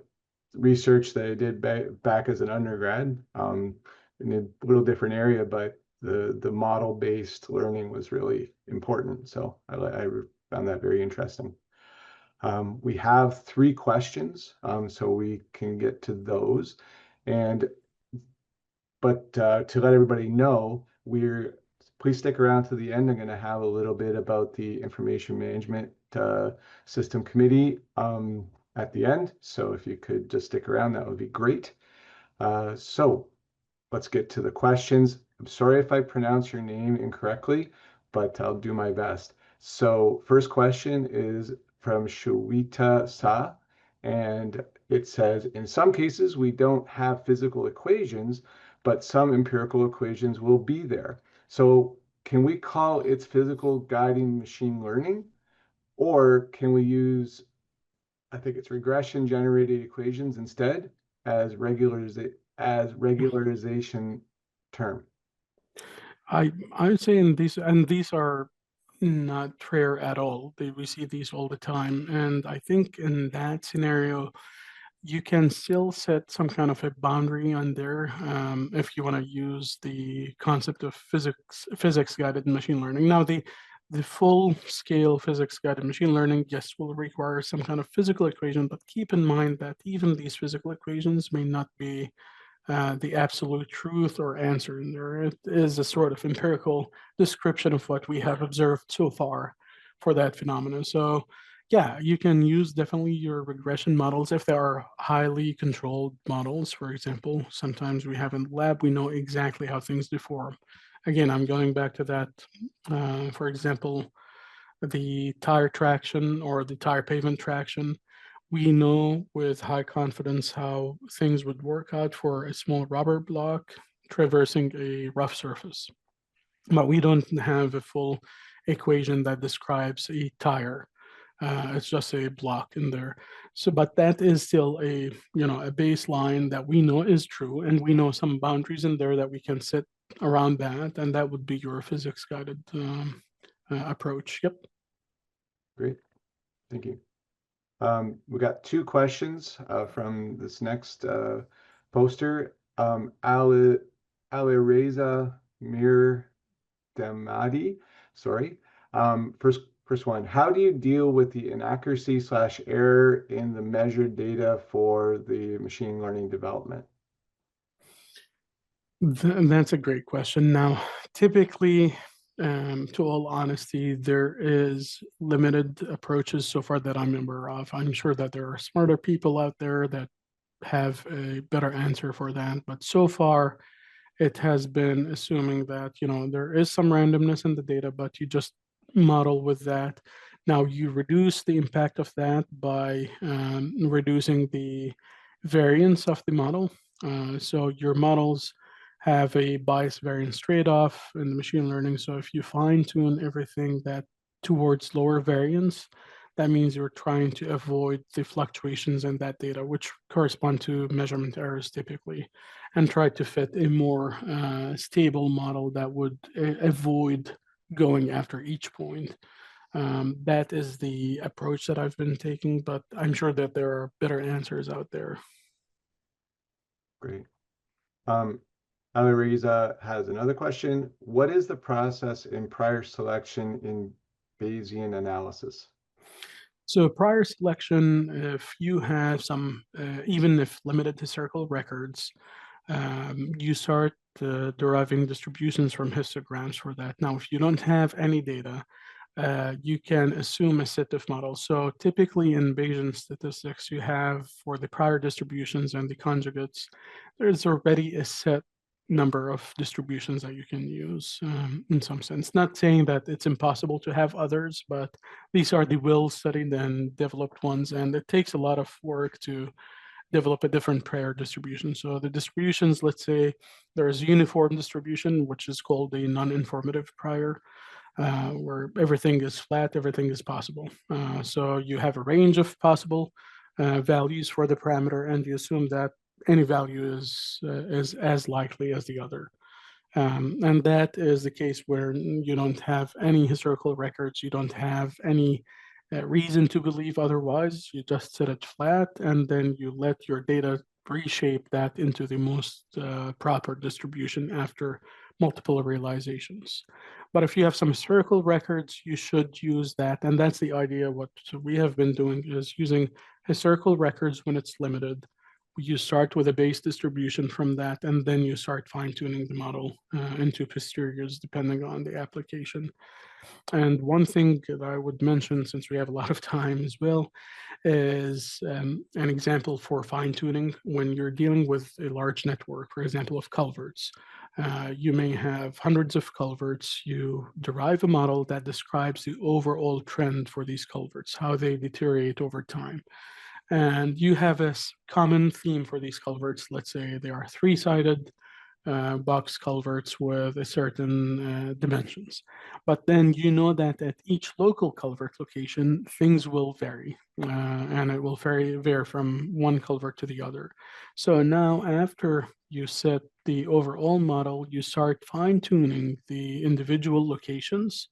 research that I did back as an undergrad in a little different area, but the model-based learning was really important. So I found that very interesting. We have 3 questions, so we can get to those. But to let everybody know, please stick around to the end. I'm going to have a little bit about the Information Management System Committee at the end. So if you could just stick around, that would be great. So let's get to the questions. I'm sorry if I pronounce your name incorrectly, but I'll do my best. So first question is from Shweta Sa, and it says, in some cases, we don't have physical equations, but some empirical equations will be there. So can we call it physical guiding machine learning? Or can we use, I think it's regression generated equations instead as regularization term? I would say these are not rare at all. We see these all the time, and I think in that scenario, you can still set some kind of a boundary on there if you want to use the concept of physics guided machine learning. Now, the full scale physics guided machine learning, yes, will require some kind of physical equation, but keep in mind that even these physical equations may not be the absolute truth or answer in there. It is a sort of empirical description of what we have observed so far for that phenomenon. So yeah, you can use definitely your regression models if they are highly controlled models. For example, sometimes we have in the lab, we know exactly how things deform. Again, I'm going back to that, for example, the tire traction or the tire pavement traction. We know with high confidence how things would work out for a small rubber block traversing a rough surface. But we don't have a full equation that describes a tire. It's just a block in there. So, but that is still a baseline that we know is true, and we know some boundaries in there that we can set around that, and that would be your physics guided approach. Yep. Great, thank you. We got 2 questions from this next poster. Alireza Mir Damadi, sorry. First one, how do you deal with the inaccuracy / error in the measured data for the machine learning development? That's a great question. Now, typically, to all honesty, there is limited approaches so far that I'm aware of. I'm sure that there are smarter people out there that have a better answer for that, but so far, it has been assuming that, there is some randomness in the data, but you just model with that. Now you reduce the impact of that by reducing the variance of the model. So your models have a bias variance trade-off in the machine learning. So if you fine tune everything that towards lower variance, that means you're trying to avoid the fluctuations in that data, which correspond to measurement errors typically, and try to fit a more stable model that would avoid going after each point. That is the approach that I've been taking, but I'm sure that there are better answers out there. Great. Alariza has another question. What is the process in prior selection in Bayesian analysis? So prior selection, if you have some, even if limited historical records, you start deriving distributions from histograms for that. Now, if you don't have any data, you can assume a set of models. So typically in Bayesian statistics, you have for the prior distributions and the conjugates, there's already a set number of distributions that you can use in some sense. Not saying that it's impossible to have others, but these are the well-studied and developed ones, and it takes a lot of work to develop a different prior distribution. So the distributions, let's say there's a uniform distribution, which is called the non-informative prior, where everything is flat, everything is possible. So you have a range of possible values for the parameter, and you assume that any value is as likely as the other. And that is the case where you don't have any historical records, you don't have any reason to believe otherwise. You just set it flat, and then you let your data reshape that into the most proper distribution after multiple realizations. But if you have some historical records, you should use that. And that's the idea. What we have been doing is using historical records when it's limited. You start with a base distribution from that, and then you start fine tuning the model into posteriors depending on the application. And one thing that I would mention, since we have a lot of time as well, is an example for fine tuning when you're dealing with a large network, for example, of culverts. You may have hundreds of culverts. You derive a model that describes the overall trend for these culverts, how they deteriorate over time. And you have a common theme for these culverts. Let's say they are three-sided box culverts with a certain dimensions. But then you know that at each local culvert location, things will vary, and it will vary from one culvert to the other. So now after you set the overall model, you start fine-tuning the individual locations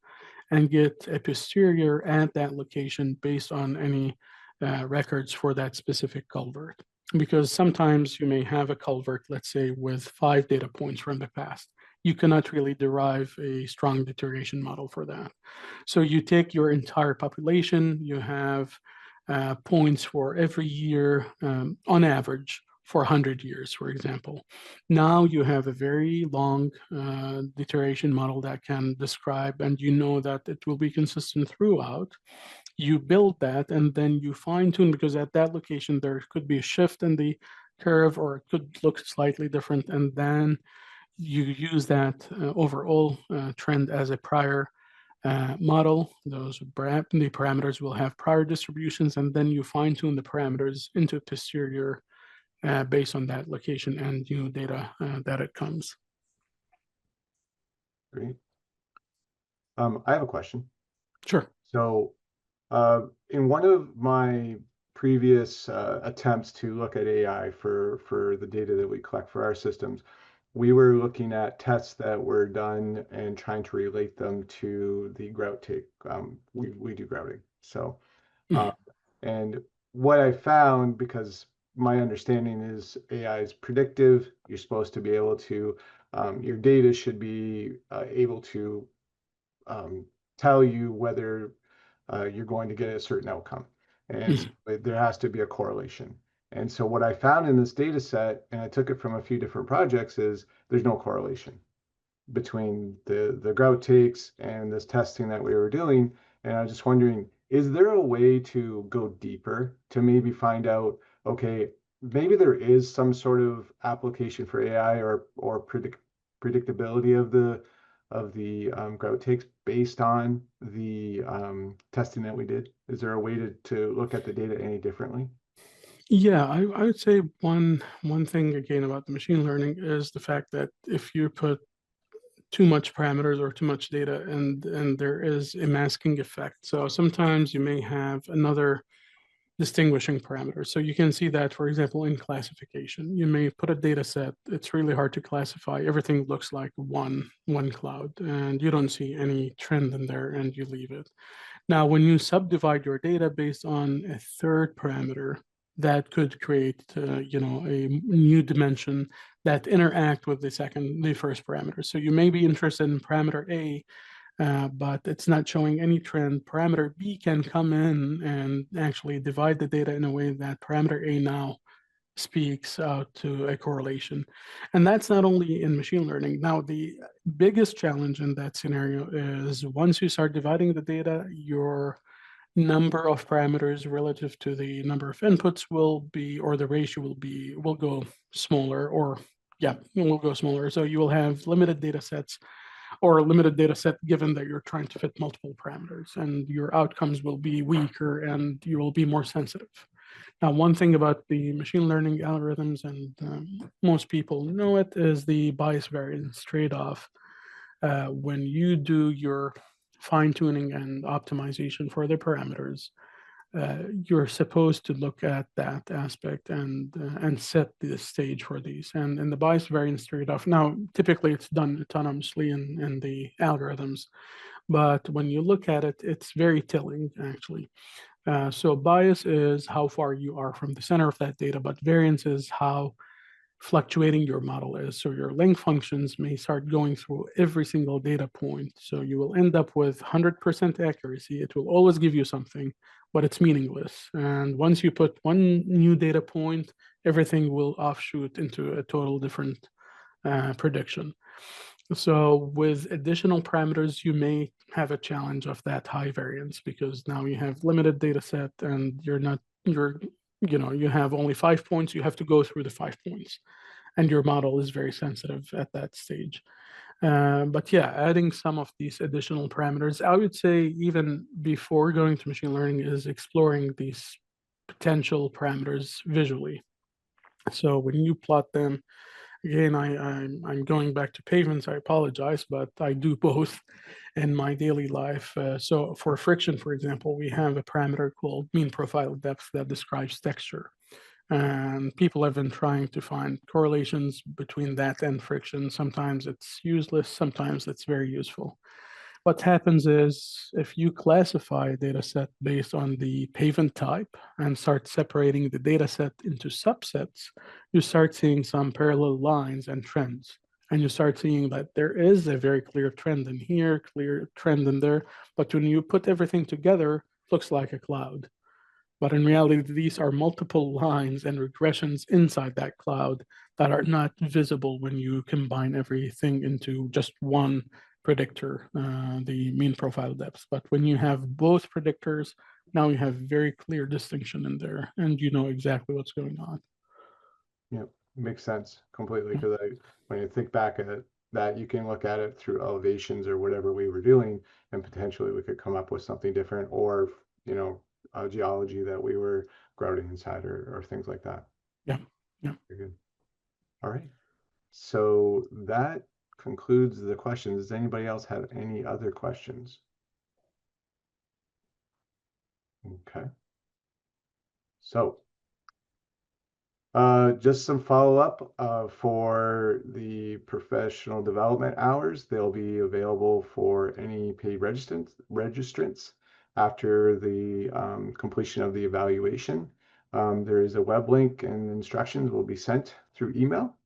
and get a posterior at that location based on any records for that specific culvert. Because sometimes you may have a culvert, let's say, with 5 data points from the past. You cannot really derive a strong deterioration model for that. So you take your entire population, you have points for every year on average for 100 years, for example. Now you have a very long deterioration model that can describe, and you know that it will be consistent throughout. You build that and then you fine tune, because at that location there could be a shift in the curve or it could look slightly different, and then you use that overall trend as a prior model. The parameters will have prior distributions, and then you fine tune the parameters into posterior based on that location and new data that it comes. Great. I have a question. Sure. So in one of my previous attempts to look at AI for the data that we collect for our systems, we were looking at tests that were done and trying to relate them to the grout take. We do grouting. So, and what I found, because my understanding is AI is predictive, you're supposed to be able to, your data should be able to tell you whether you're going to get a certain outcome. And so there has to be a correlation. And so what I found in this data set, and I took it from a few different projects, is there's no correlation between the grout takes and this testing that we were doing. And I was just wondering, is there a way to go deeper to maybe find out, okay, maybe there is some sort of application for AI or predictability of the grout takes based on the testing that we did? Is there a way to look at the data any differently? Yeah, I would say one thing again about the machine learning is the fact that if you put too much parameters or too much data, and there is a masking effect. So sometimes you may have another distinguishing parameter. So you can see that, for example, in classification. You may put a data set, it's really hard to classify. Everything looks like one cloud, and you don't see any trend in there, and you leave it. Now, when you subdivide your data based on a third parameter, that could create, a new dimension that interact with the first parameter. So you may be interested in parameter A, but it's not showing any trend. Parameter B can come in and actually divide the data in a way that parameter A now speaks out to a correlation. And that's not only in machine learning. Now, the biggest challenge in that scenario is once you start dividing the data, your number of parameters relative to the number of inputs will be, or the ratio will go smaller, or yeah, it will go smaller. So you will have limited data sets, or a limited data set given that you're trying to fit multiple parameters, and your outcomes will be weaker and you will be more sensitive. Now, one thing about the machine learning algorithms, and most people know it, is the bias variance trade-off. When you do your fine tuning and optimization for the parameters, you're supposed to look at that aspect and set the stage for these. And in the bias variance trade-off, now typically it's done autonomously in the algorithms, but when you look at it, it's very telling actually. So bias is how far you are from the center of that data, but variance is how fluctuating your model is. So your link functions may start going through every single data point. So you will end up with 100% accuracy. It will always give you something, but it's meaningless. And once you put one new data point, everything will offshoot into a total different prediction. So with additional parameters, you may have a challenge of that high variance because now you have limited data set and you have only 5 points. You have to go through the 5 points, and your model is very sensitive at that stage. But yeah, adding some of these additional parameters, I would say even before going to machine learning is exploring these potential parameters visually. So when you plot them, again, I'm going back to pavements. I apologize, but I do both in my daily life. So for friction, for example, we have a parameter called mean profile depth that describes texture. And people have been trying to find correlations between that and friction. Sometimes it's useless, sometimes it's very useful. What happens is if you classify a data set based on the pavement type and start separating the data set into subsets, you start seeing some parallel lines and trends. And you start seeing that there is a very clear trend in here, clear trend in there. But when you put everything together, it looks like a cloud. But in reality, these are multiple lines and regressions inside that cloud that are not visible when you combine everything into just one predictor, the mean profile depth. But when you have both predictors, now you have very clear distinction in there, and you know exactly what's going on. Yeah, makes sense completely. Because when you think back at it, that you can look at it through elevations or whatever we were doing, and potentially we could come up with something different, or geology that we were grouting inside, or things like that. Yeah, yeah. Very good. All right. So that concludes the questions. Does anybody else have any other questions? Okay. So just some follow-up for the professional development hours. They'll be available for any paid registrants after the completion of the evaluation. There is a web link and instructions will be sent through email.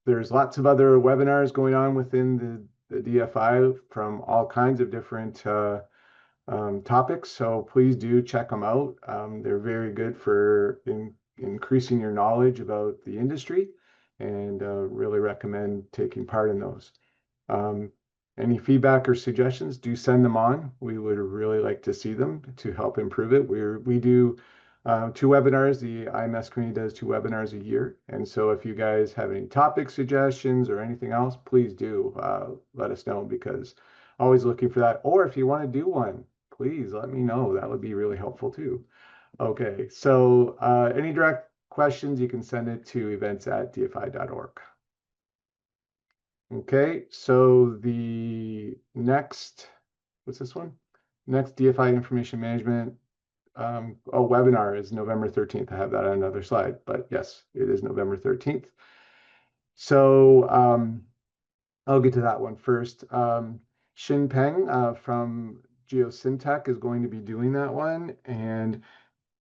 There's lots of other webinars going on within the DFI from all kinds of different topics, so please do check them out. They're very good for increasing your knowledge about the industry, and really recommend taking part in those. Any feedback or suggestions, do send them on. We would really like to see them to help improve it. We do 2 webinars. The IMS community does 2 webinars a year. And so if you guys have any topic suggestions or anything else, please do let us know, because always looking for that. Or if you want to do one, please let me know. That would be really helpful too. Okay, so any direct questions, you can send it to events@dfi.org. Okay, so the next, what's this one? Next DFI information management webinar is November 13th. I have that on another slide, but yes, it is November 13th. So I'll get to that one first. Xin Peng from Geosyntec is going to be doing that one. And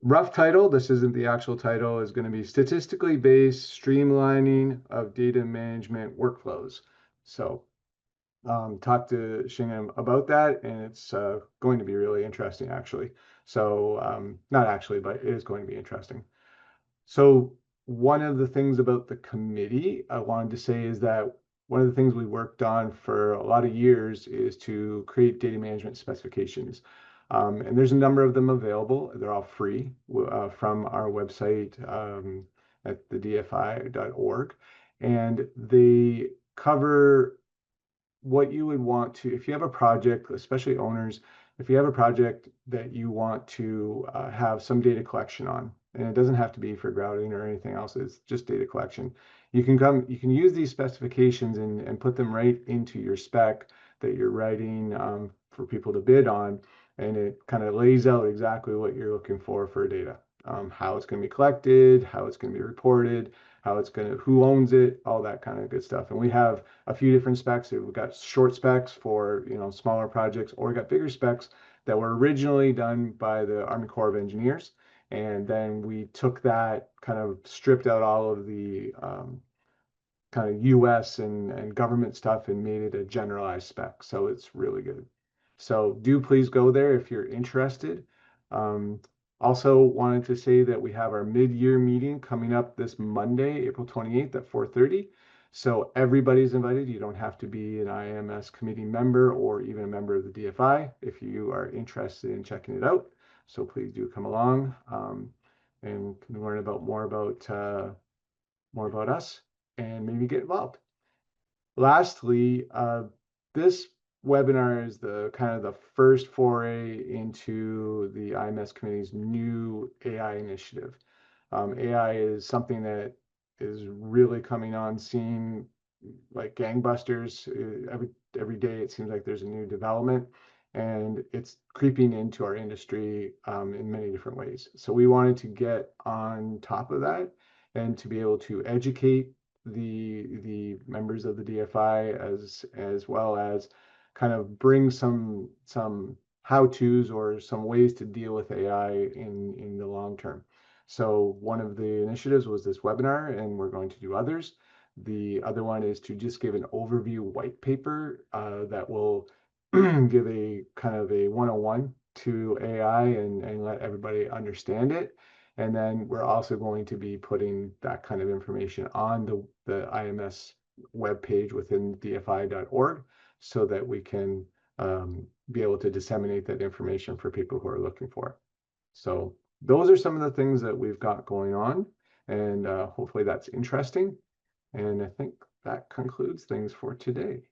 rough title, this isn't the actual title, is going to be Statistically Based Streamlining of Data Management Workflows. So talk to Xing about that, and it's going to be really interesting, actually. So not actually, but it is going to be interesting. So one of the things about the committee I wanted to say is that one of the things we worked on for a lot of years is to create data management specifications. And there's a number of them available. They're all free from our website at the dfi.org. And they cover what you would want to, if you have a project, especially owners, if you have a project that you want to have some data collection on, and it doesn't have to be for grouting or anything else, it's just data collection. You can use these specifications and put them right into your spec that you're writing for people to bid on, and it kind of lays out exactly what you're looking for data, how it's going to be collected, how it's going to be reported, who owns it, all that kind of good stuff. And we have a few different specs. We've got short specs for smaller projects, or we got bigger specs that were originally done by the Army Corps of Engineers. And then we took that, kind of stripped out all of the kind of US and government stuff and made it a generalized spec. So it's really good. So do please go there if you're interested. Also wanted to say that we have our mid-year meeting coming up this Monday, April 28th at 4:30. So everybody's invited. You don't have to be an IMS committee member or even a member of the DFI if you are interested in checking it out. So please do come along and learn about more about us and maybe get involved. Lastly, this webinar is the kind of the first foray into the IMS committee's new AI initiative. AI is something that is really coming on scene like gangbusters. Every day it seems like there's a new development, and it's creeping into our industry in many different ways. So we wanted to get on top of that and to be able to educate the members of the DFI as well as kind of bring some how-tos or some ways to deal with AI in the long term. So one of the initiatives was this webinar, and we're going to do others. The other one is to just give an overview white paper that will give a kind of a 101 to AI and let everybody understand it. And then we're also going to be putting that kind of information on the IMS webpage within dfi.org so that we can be able to disseminate that information for people who are looking for it. So those are some of the things that we've got going on, and hopefully that's interesting. And I think that concludes things for today.